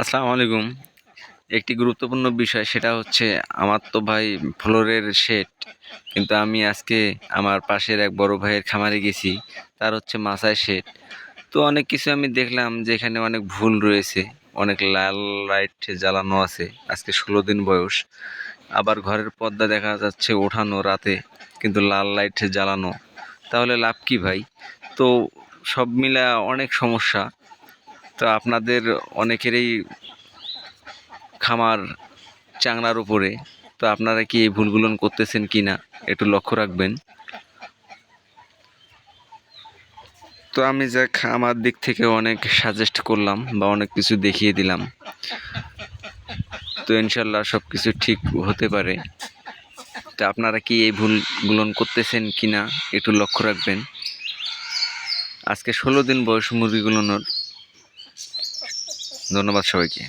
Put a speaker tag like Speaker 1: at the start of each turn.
Speaker 1: আসসালামু আলাইকুম। একটি গুরুত্বপূর্ণ বিষয় সেটা হচ্ছে আমার তো ভাই ফ্লোরের শেড, কিন্তু আমি আজকে আমার পাশের এক বড় ভাইয়ের খামারে গেছি। তার হচ্ছে মাচায় শেড। তো অনেক কিছু আমি দেখলাম যে এখানে অনেক ভুল রয়েছে। অনেক লাল লাইট জ্বালানো আছে, আজকে 16 দিন বয়স। আবার ঘরের পর্দা দেখা যাচ্ছে ওঠানো রাতে, কিন্তু লাল লাইট জ্বালানো। তাহলে লাভ কি ভাই? তো সব মিলা অনেক সমস্যা। তো আপনাদের অনেকেরই খামার চাংড়ার উপরে। তো আপনারা কি এই ভুলগুলো করতেছেন কি না একটু লক্ষ্য রাখবেন। তো আমি যাক আমার দিক থেকে অনেক সাজেস্ট করলাম বা অনেক কিছু দেখিয়ে দিলাম। তো ইনশাল্লাহ সব কিছু ঠিক হতে পারে। তো আপনারা কি এই ভুলগুলো করতেছেন কি না একটু লক্ষ্য রাখবেন। আজকে 16 দিন বয়স মুরগিগুলোর। ধন্যবাদ সবাইকে।